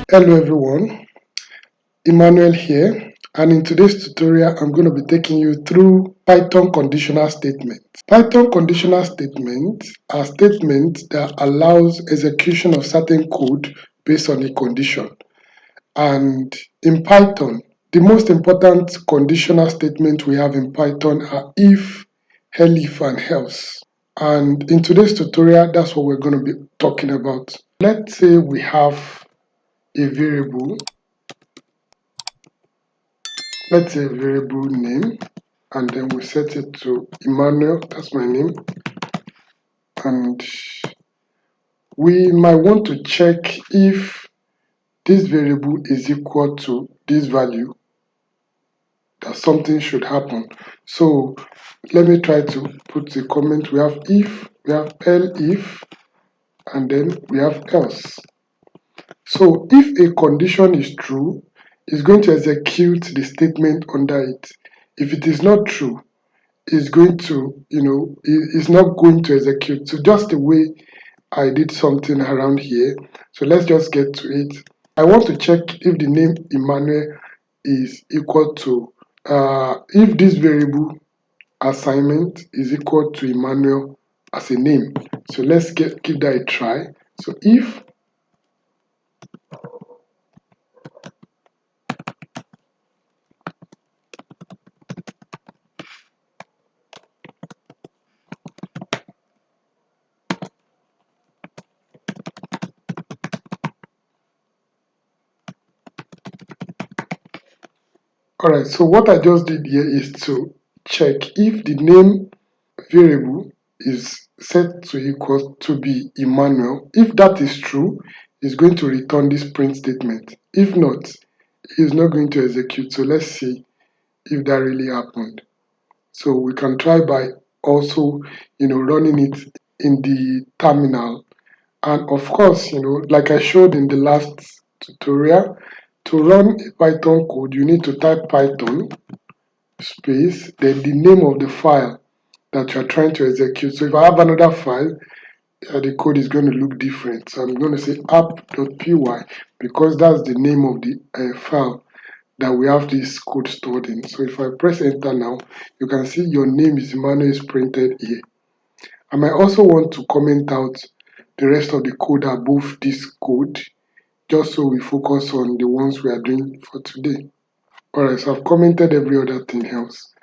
Hello everyone, Emmanuel here, and in today's tutorial I'm going to be taking you through Python conditional statements. Python conditional statements are statements that allows execution of certain code based on a condition. And in Python, the most important conditional statement we have in Python are if, elif, and else. And in today's tutorial, that's what we're going to be talking about. Let's say we have a variable, let's say a variable name, and then we set it to Emmanuel, that's my name, and we might want to check if this variable is equal to this value, that something should happen. So let me try to put a comment. We have if, we have elif, and then we have else. So if a condition is true, it's going to execute the statement under it. If it is not true, it's going to, it's not going to execute. So just the way I did something around here. So let's just get to it. I want to check if the name Emmanuel is equal to, if this variable assignment is equal to Emmanuel as a name. So let's give that a try. So if Alright, so what I just did here is to check if the name variable is set to equal to be Emmanuel. If that is true, it's going to return this print statement. If not, it's not going to execute. So let's see if that really happened. So we can try by also, running it in the terminal. And of course, like I showed in the last tutorial, to run a Python code, you need to type Python space, then the name of the file that you're trying to execute. So if I have another file, the code is going to look different. So I'm going to say app.py because that's the name of the file that we have this code stored in. So if I press enter now, you can see your name is Emmanuel is printed here. I might also want to comment out the rest of the code above this code, just so we focus on the ones we are doing for today. Alright, so I've commented every other thing else.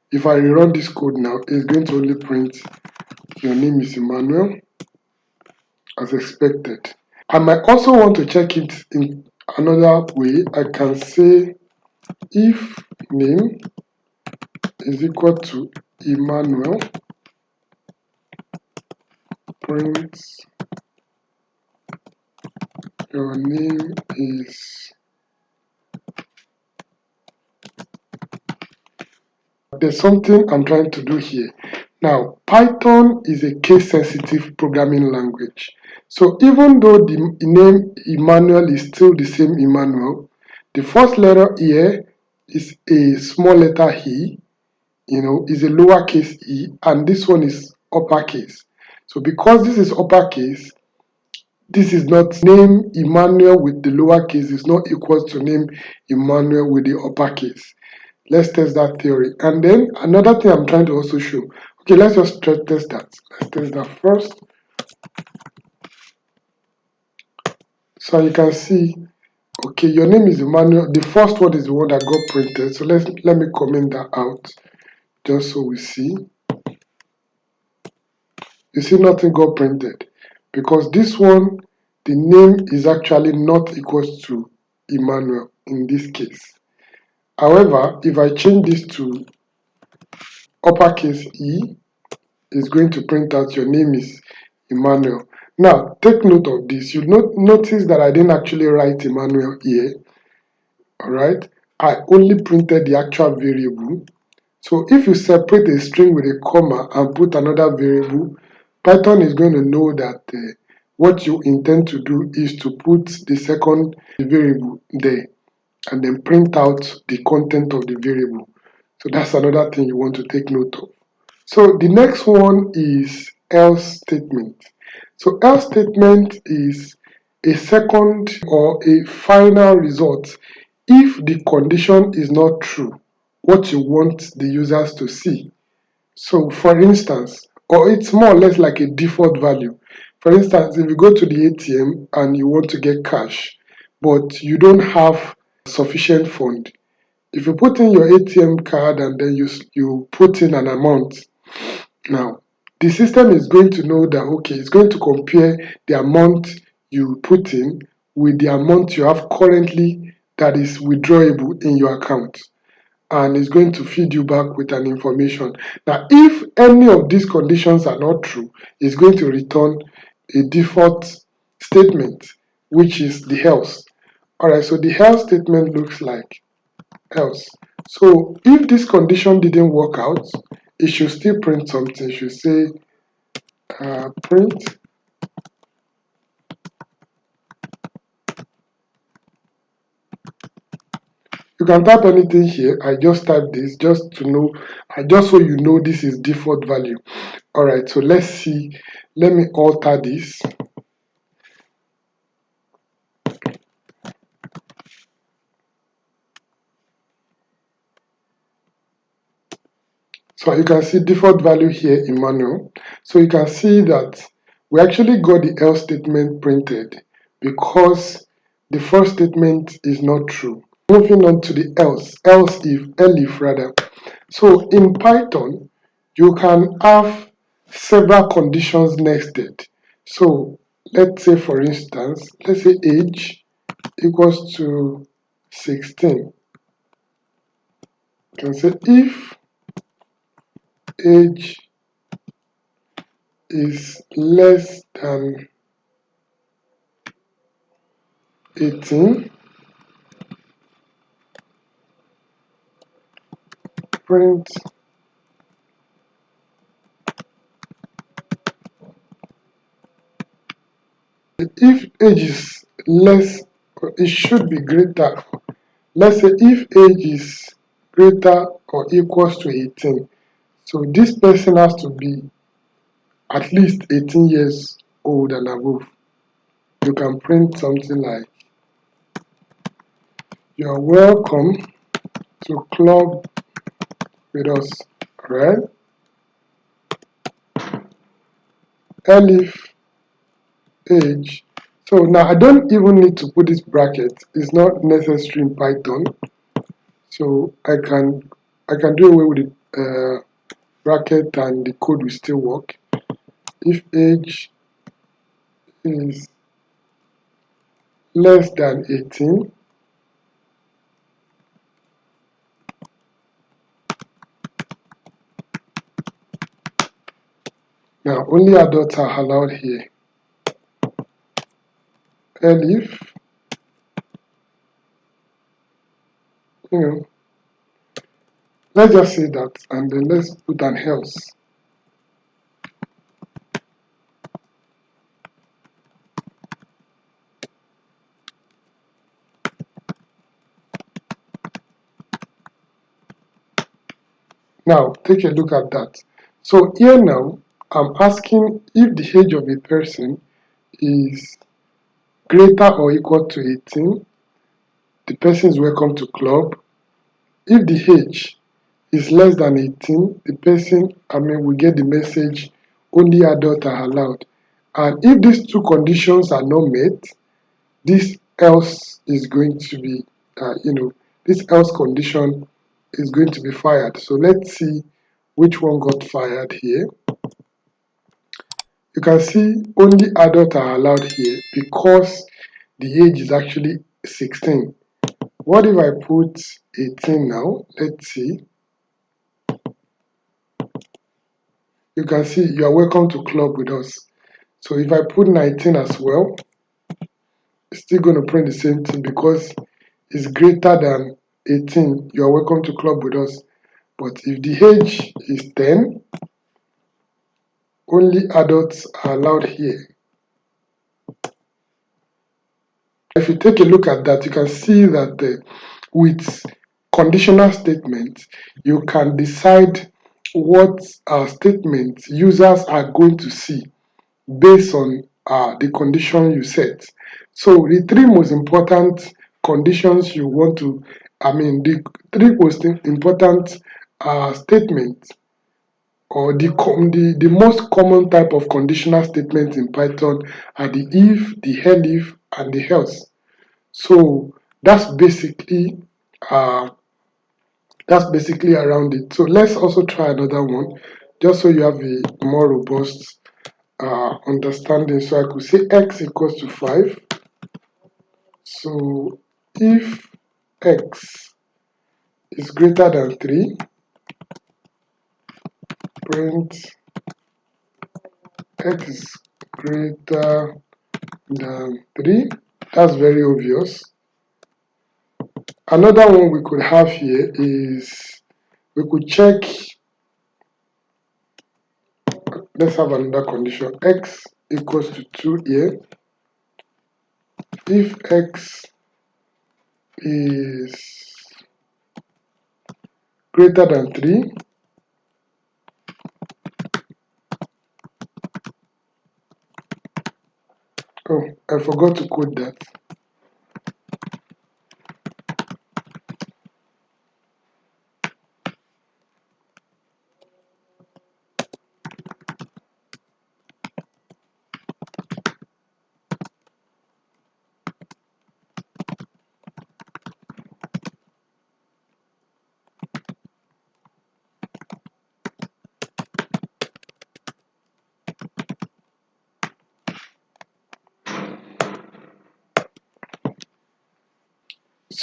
If I rerun this code now, it's going to only print your name is Emmanuel as expected. I might also want to check it in another way. I can say if name is equal to Emmanuel, print your name is. There's something I'm trying to do here. Now, Python is a case-sensitive programming language. So even though the name Emmanuel is still the same Emmanuel, the first letter here is a small letter E, is a lowercase e, and this one is uppercase. So because this is uppercase, this is not name Emmanuel with the lowercase is not equal to name Emmanuel with the uppercase. Let's test that theory. And then another thing I'm trying to also show. Okay, let's just test that. Let's test that first. So you can see, okay, your name is Emmanuel. The first one is the one that got printed. So let me comment that out just so we see. You see nothing got printed because this one, the name is actually not equal to Emmanuel in this case. However, if I change this to uppercase E, it's going to print out your name is Emmanuel. Now, take note of this. You notice that I didn't actually write Emmanuel here. All right. I only printed the actual variable. So if you separate a string with a comma and put another variable, Python is going to know that what you intend to do is to put the second variable there and then print out the content of the variable. So that's another thing you want to take note of. So the next one is else statement. So else statement is a second or a final result if the condition is not true, what you want the users to see. So for instance, or it's more or less like a default value. For instance, if you go to the ATM and you want to get cash, but you don't have sufficient fund, if you put in your ATM card and then you put in an amount, now the system is going to know that, okay, it's going to compare the amount you put in with the amount you have currently that is withdrawable in your account, and it's going to feed you back with an information. Now, if any of these conditions are not true, it's going to return a default statement, which is the else. All right, so the else statement looks like else. So if this condition didn't work out, it should still print something. It should say print. You can type anything here. I just type this just to know, just so you know this is default value. All right, so let's see. Let me alter this. So you can see default value here in manual. So you can see that we actually got the else statement printed because the first statement is not true. Moving on to the else if, elif rather. So in Python, you can have several conditions nested. So let's say, for instance, let's say age equals to 16. You can say if age is less than 18, print if age is less, it should be greater. Let's say if age is greater or equals to 18. So this person has to be at least 18 years old and above. You can print something like, you're welcome to club with us, right? Elif age. So now I don't even need to put this bracket. It's not necessary in Python. So I can do away with the bracket and the code will still work. If age is less than 18, now only adults are allowed here. Elif, you know, let's just say that and then let's put an else. Now take a look at that. So here now I'm asking if the age of a person is greater or equal to 18, the person is welcome to club. If the age is less than 18, the person, we get the message only adults are allowed. And if these two conditions are not met, this else is going to be, this else condition is going to be fired. So let's see which one got fired here. You can see only adults are allowed here because the age is actually 16. What if I put 18 now? Let's see. You can see you are welcome to club with us. So if I put 19 as well, it's still going to print the same thing because it's greater than 18. You are welcome to club with us. But if the age is 10, only adults are allowed here. If you take a look at that, you can see that with conditional statements, you can decide what statements users are going to see based on the condition you set. So the three most important conditions you want to, the three most important statements, or the most common type of conditional statements in Python are the if, the elif, and the else. So that's basically uh, around it. So let's also try another one, just so you have a more robust understanding. So I could say x equals to 5. So if x is greater than 3, print x is greater than 3. That's very obvious. Another one we could have here is, we could check, let's have another condition, x equals to 2 here. If x is greater than 3, oh, I forgot to code that.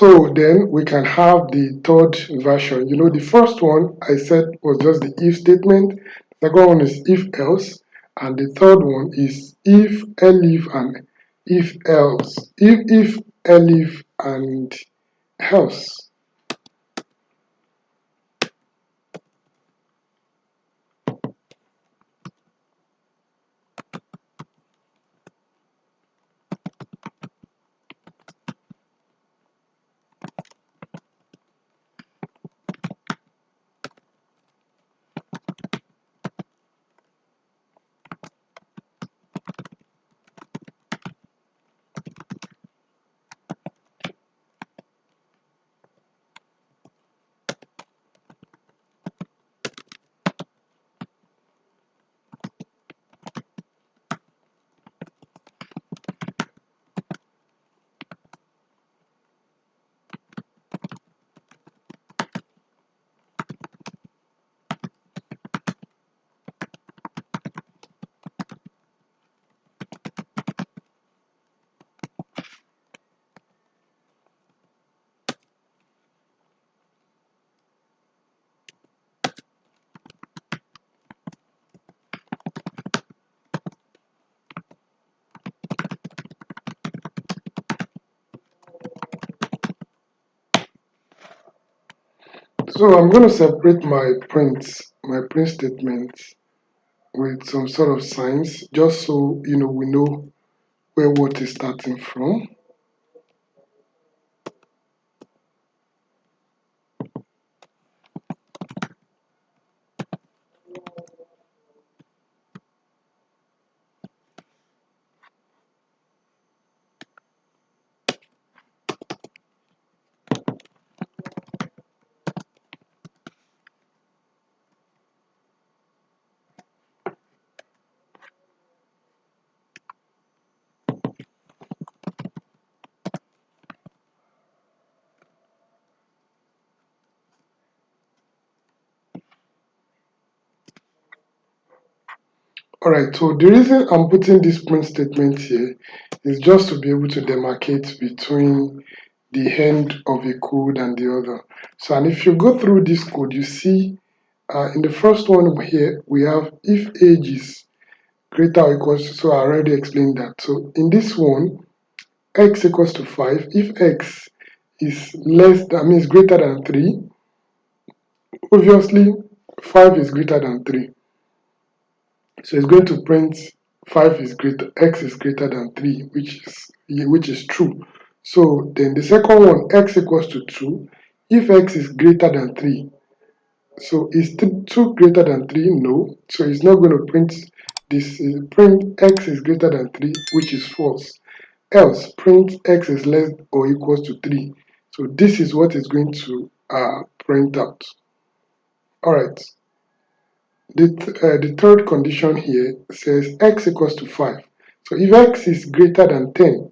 So then we can have the third version. The first one I said was just the if statement. The second one is if else, and the third one is if elif and if else. If elif and else. So I'm going to separate my print statements with some sort of signs, just so we know where what is starting from. Alright, so the reason I'm putting this print statement here is just to be able to demarcate between the end of a code and the other. So, and if you go through this code, you see in the first one here, we have if age is greater or equals to, so I already explained that. So in this one, x equals to 5, if x is is greater than 3, obviously 5 is greater than 3. So it's going to print x is greater than 3, which is true. So then the second one, x equals to 2, if x is greater than 3. So is 2 greater than 3? No. So it's not going to print this is print x is greater than 3, which is false. Else print x is less or equals to 3. So this is what is going to print out. All right. The third condition here says x equals to 5. So if x is greater than 10,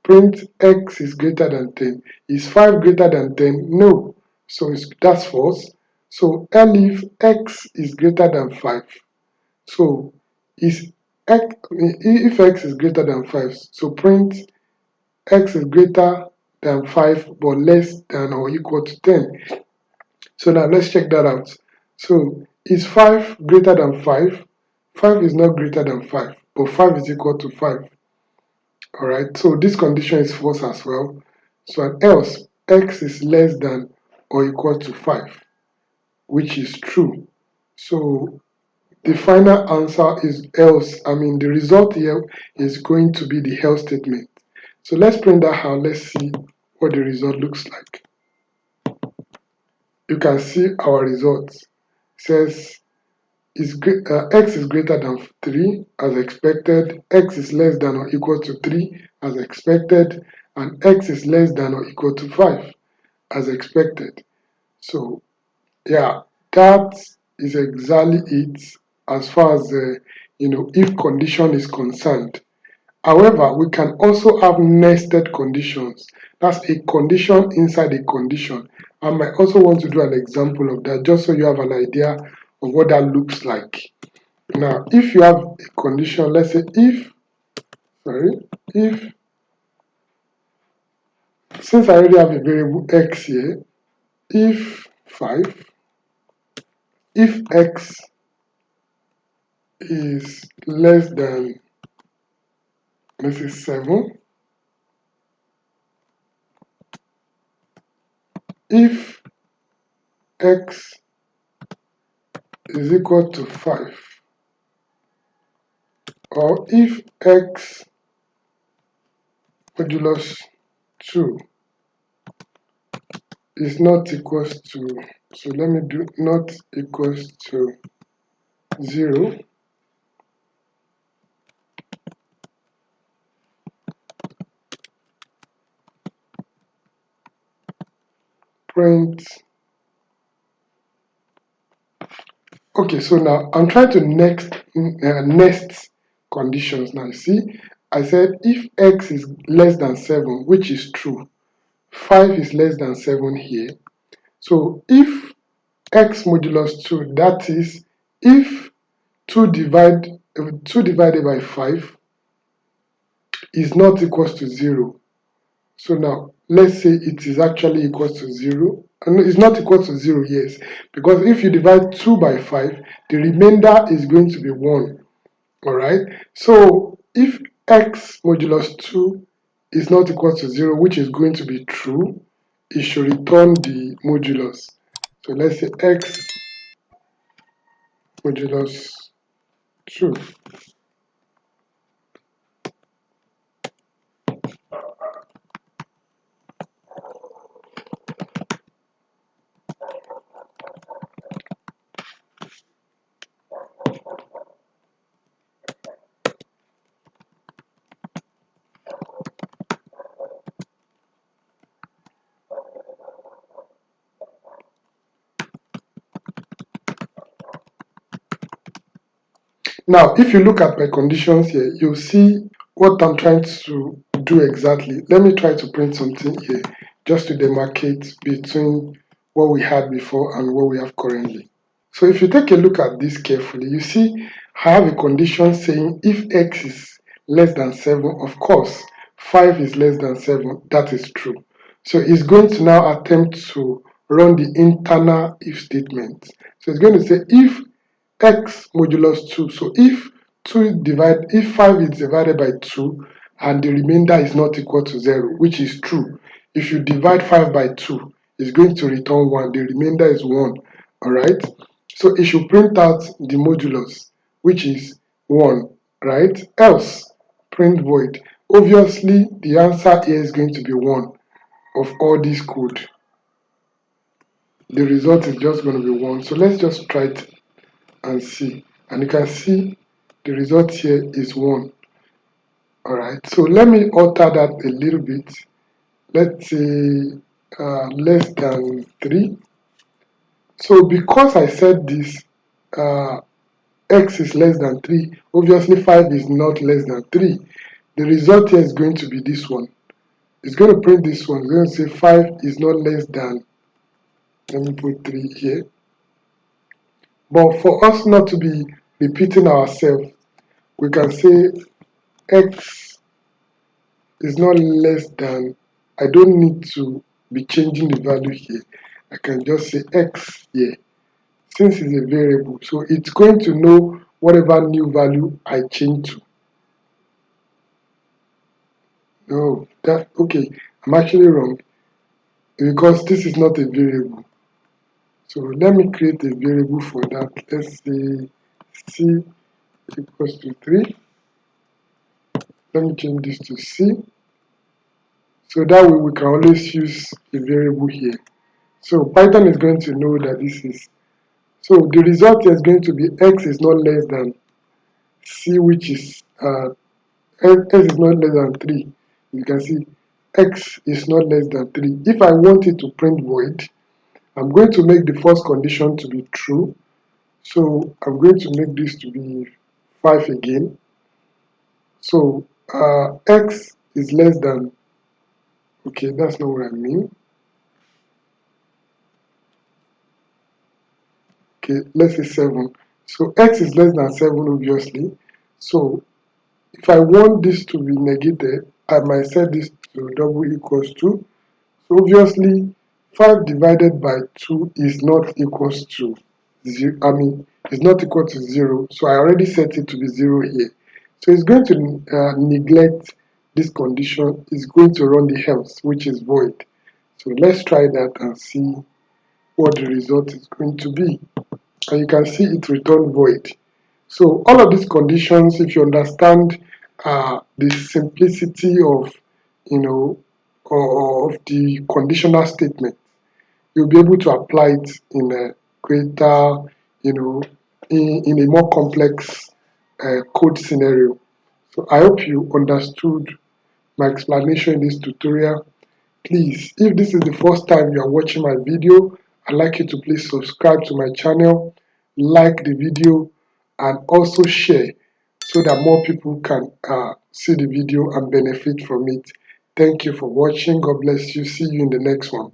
print x is greater than 10. Is 5 greater than 10? No. So that's false. So elif x is greater than 5. So is x, if x is greater than 5, so print x is greater than 5 but less than or equal to 10. So now let's check that out. So is 5 greater than 5? 5 is not greater than 5, but 5 is equal to 5. Alright, so this condition is false as well. So and else x is less than or equal to 5, which is true. So the final answer is else. The result here is going to be the else statement. So let's print that out. Let's see what the result looks like. You can see our result. It says x is greater than 3 as expected, x is less than or equal to 3 as expected, and x is less than or equal to 5 as expected. So yeah, that is exactly it as far as if condition is concerned. However, we can also have nested conditions. That's a condition inside a condition. I might also want to do an example of that just so you have an idea of what that looks like. Now, if you have a condition, let's say if, since I already have a variable x here, if 5, if x is less than, let's say 7, if x is equal to 5, or if x modulus 2 is not equals to, so let me do not equals to 0, print. Okay, so now I'm trying to nest conditions. Now you see, I said if x is less than 7, which is true, 5 is less than 7 here. So if x modulus 2, that is if 2 divided by 5 is not equals to 0. So now let's say it is actually equals to 0. And it's not equal to 0, yes, because if you divide 2 by 5, the remainder is going to be 1. Alright, so if x modulus 2 is not equal to 0, which is going to be true, it should return the modulus. So let's say x modulus 2. Now, if you look at my conditions here, you'll see what I'm trying to do exactly. Let me try to print something here just to demarcate between what we had before and what we have currently. So if you take a look at this carefully, you see I have a condition saying if x is less than 7, of course, 5 is less than 7. That is true. So it's going to now attempt to run the internal if statement. So it's going to say if x modulus 2. So if 5 is divided by 2 and the remainder is not equal to 0, which is true. If you divide 5 by 2, it's going to return 1. The remainder is 1. Alright? So it should print out the modulus, which is 1. Right? Else, print void. Obviously, the answer here is going to be 1 of all this code. The result is just going to be 1. So let's just try it and see. And you can see The result here is 1. All right, so let me alter that a little bit. Let's say less than 3. So because I said this, uh, x is less than 3, obviously 5 is not less than 3. The result here is going to be this one. It's going to print this one. It's going to say 5 is not less than, let me put 3 here. But for us not to be repeating ourselves, we can say x is not less than, I don't need to be changing the value here. I can just say x here. Since it's a variable, so it's going to know whatever new value I change to. No, that okay, I'm actually wrong because this is not a variable. So let me create a variable for that. Let's say c equals to 3. Let me change this to c. So that way we can always use a variable here. So Python is going to know that this is, so the result is going to be x is not less than c, which is x is not less than 3. You can see x is not less than 3. If I want it to print void, I'm going to make the first condition to be true. So I'm going to make this to be 5 again. So x is less than, okay, that's not what I mean. Okay, let's say 7. So x is less than 7, obviously. So if I want this to be negated, I might set this to double equals to. So obviously, 5 divided by 2 is not equals to 0. I mean, it's not equal to 0. So I already set it to be 0 here. So it's going to neglect this condition. It's going to run the else, which is void. So let's try that and see what the result is going to be. And you can see it return void. So all of these conditions, if you understand the simplicity of, of the conditional statement, you'll be able to apply it in a greater, in a more complex code scenario. So I hope you understood my explanation in this tutorial. Please, if this is the first time you are watching my video, I'd like you to please subscribe to my channel, like the video, and also share so that more people can see the video and benefit from it. Thank you for watching. God bless you. See you in the next one.